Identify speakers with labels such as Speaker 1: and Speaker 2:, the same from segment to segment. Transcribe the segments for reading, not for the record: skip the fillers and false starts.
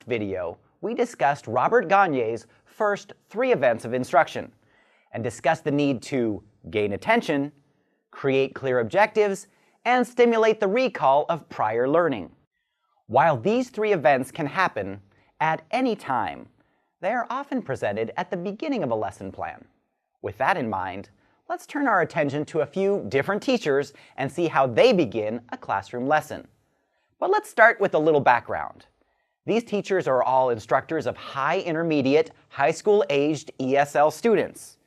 Speaker 1: video, we discussed Robert Gagne's first 3 events of instruction and discussed the need to gain attention, create clear objectives, and stimulate the recall of prior learning. While these 3 events can happen at any time, they are often presented at the beginning of a lesson plan. With that in mind, let's turn our attention to a few different teachers and see how they begin a classroom lesson. But let's start with a little background. These teachers are all instructors of high intermediate, high school-aged ESL students.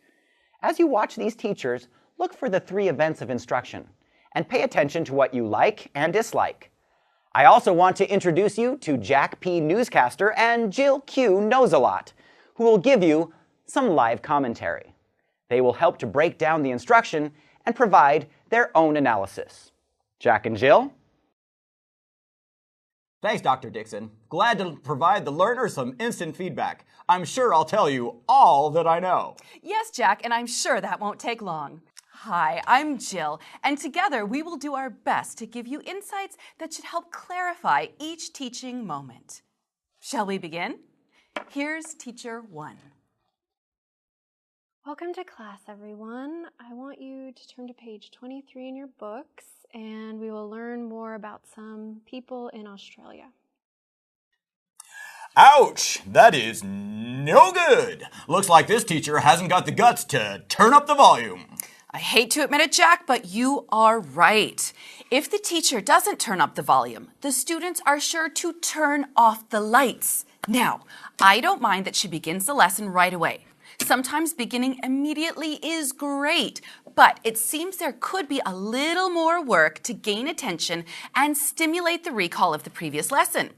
Speaker 1: As you watch these teachers, look for the 3 events of instruction and pay attention to what you like and dislike. I also want to introduce you to Jack P. Newscaster and Jill Q. Knows-A-Lot, who will give you some live commentary. They will help to break down the instruction and provide their own analysis. Jack and Jill?
Speaker 2: Thanks, Dr. Dixon. Glad to provide the learner some instant feedback. I'm sure I'll tell you all that I know.
Speaker 3: Yes, Jack, and I'm sure that won't take long. Hi, I'm Jill, and together we will do our best to give you insights that should help clarify each teaching moment. Shall we begin? Here's Teacher 1.
Speaker 4: Welcome to class, everyone. I want you to turn to page 23 in your books, and we will learn more about some people in Australia.
Speaker 2: Ouch! That is no good. Looks like this teacher hasn't got the guts to turn up the volume.
Speaker 3: I hate to admit it, Jack, but you are right. If the teacher doesn't turn up the volume, the students are sure to turn off the lights. Now, I don't mind that she begins the lesson right away. Sometimes beginning immediately is great, but it seems there could be a little more work to gain attention and stimulate the recall of the previous lesson.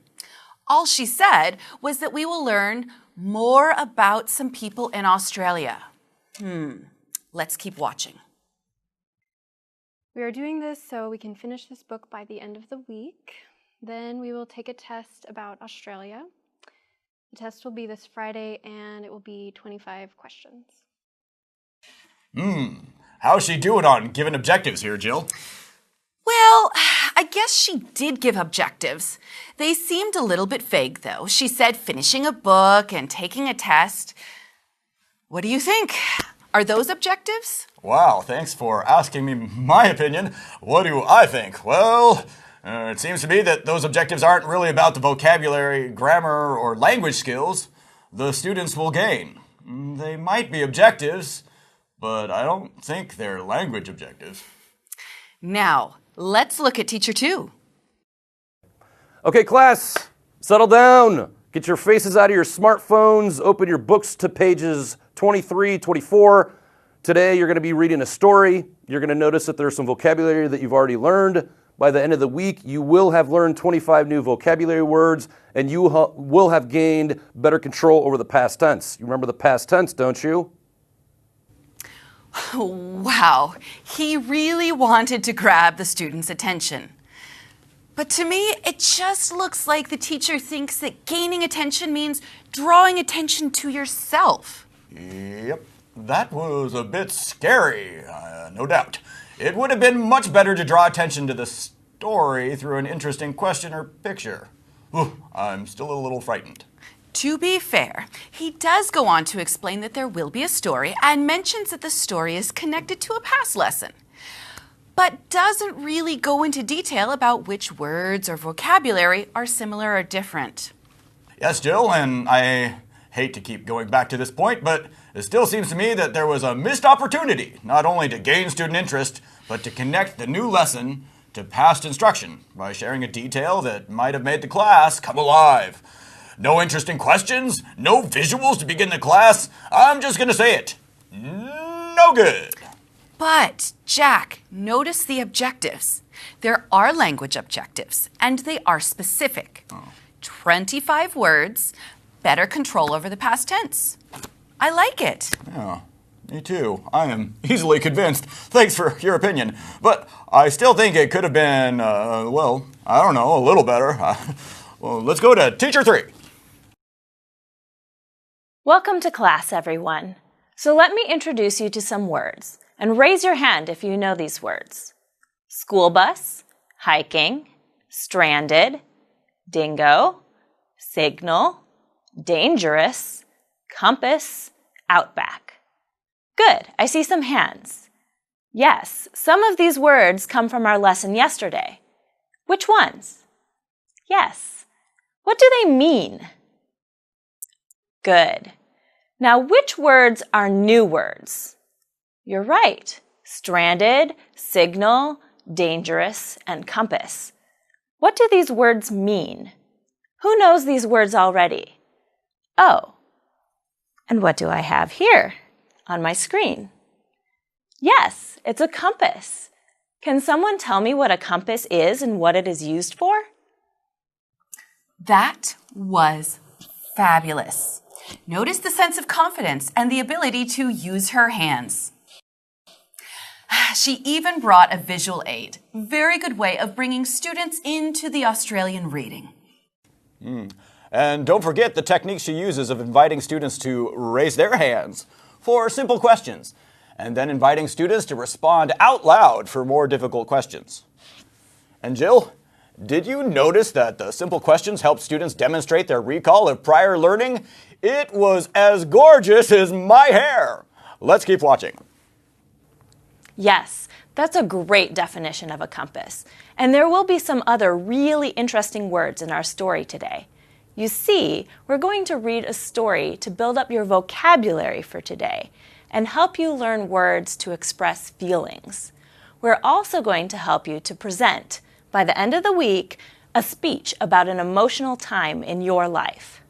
Speaker 3: All she said was that we will learn more about some people in Australia. Let's keep watching.
Speaker 4: We are doing this so we can finish this book by the end of the week. Then we will take a test about Australia. The test will be this Friday, and it will be 25 questions.
Speaker 2: How's she doing on giving objectives here, Jill?
Speaker 3: Well, I guess she did give objectives. They seemed a little bit vague, though. She said finishing a book and taking a test. What do you think? Are those objectives?
Speaker 2: Wow, thanks for asking me my opinion. What do I think? Well, it seems to me that those objectives aren't really about the vocabulary, grammar, or language skills the students will gain. They might be objectives, but I don't think they're language objectives.
Speaker 3: Now, let's look at Teacher 2.
Speaker 5: Okay, class, settle down. Get your faces out of your smartphones. Open your books to pages 23, 24. Today, you're going to be reading a story. You're going to notice that there's some vocabulary that you've already learned. By the end of the week, you will have learned 25 new vocabulary words, and you will have gained better control over the past tense. You remember the past tense, don't you?
Speaker 3: Wow, he really wanted to grab the students' attention. But to me, it just looks like the teacher thinks that gaining attention means drawing attention to yourself.
Speaker 2: Yep, that was a bit scary, no doubt. It would have been much better to draw attention to the story through an interesting question or picture. I'm still a little frightened.
Speaker 3: To be fair, he does go on to explain that there will be a story and mentions that the story is connected to a past lesson, but doesn't really go into detail about which words or vocabulary are similar or different.
Speaker 2: Yes, Jill, and I hate to keep going back to this point, but it still seems to me that there was a missed opportunity, not only to gain student interest, but to connect the new lesson to past instruction by sharing a detail that might have made the class come alive. No interesting questions, no visuals to begin the class. I'm just going to say it. No good.
Speaker 3: But, Jack, notice the objectives. There are language objectives, and they are specific. 25 words, better control over the past tense. I like it.
Speaker 2: Yeah, me too. I am easily convinced. Thanks for your opinion. But I still think it could have been, well, I don't know, a little better. Well, let's go to Teacher 3.
Speaker 6: Welcome to class, everyone. So let me introduce you to some words, and raise your hand if you know these words. School bus, hiking, stranded, dingo, signal, dangerous, compass, outback. Good, I see some hands. Yes, some of these words come from our lesson yesterday. Which ones? Yes. What do they mean? Good. Now, which words are new words? You're right. Stranded, signal, dangerous, and compass. What do these words mean? Who knows these words already? Oh, and what do I have here on my screen? Yes, it's a compass. Can someone tell me what a compass is and what it is used for?
Speaker 3: That was fabulous. Notice the sense of confidence and the ability to use her hands. She even brought a visual aid. Very good way of bringing students into the Australian reading.
Speaker 2: And don't forget the technique she uses of inviting students to raise their hands for simple questions, and then inviting students to respond out loud for more difficult questions. And Jill, did you notice that the simple questions helped students demonstrate their recall of prior learning? It was as gorgeous as my hair. Let's keep watching.
Speaker 6: Yes, that's a great definition of a compass. And there will be some other really interesting words in our story today. You see, we're going to read a story to build up your vocabulary for today and help you learn words to express feelings. We're also going to help you to present, by the end of the week, a speech about an emotional time in your life.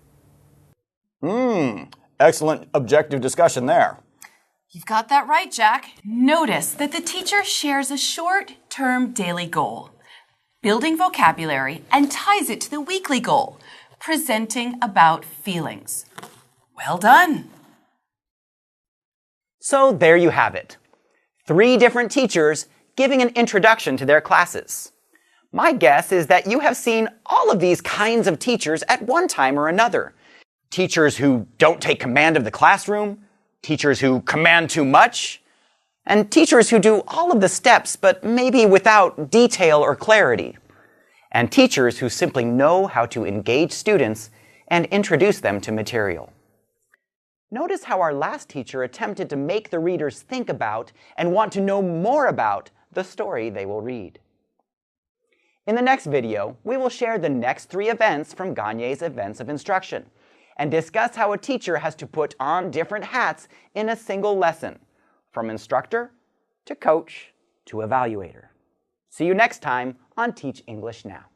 Speaker 2: Excellent objective discussion there.
Speaker 3: You've got that right, Jack. Notice that the teacher shares a short-term daily goal, building vocabulary, and ties it to the weekly goal, presenting about feelings. Well done.
Speaker 1: So there you have it. 3 different teachers giving an introduction to their classes. My guess is that you have seen all of these kinds of teachers at one time or another. Teachers who don't take command of the classroom, teachers who command too much, and teachers who do all of the steps but maybe without detail or clarity, and teachers who simply know how to engage students and introduce them to material. Notice how our last teacher attempted to make the readers think about and want to know more about the story they will read. In the next video, we will share the next 3 events from Gagne's Events of Instruction and discuss how a teacher has to put on different hats in a single lesson, from instructor to coach to evaluator. See you next time on Teach English Now.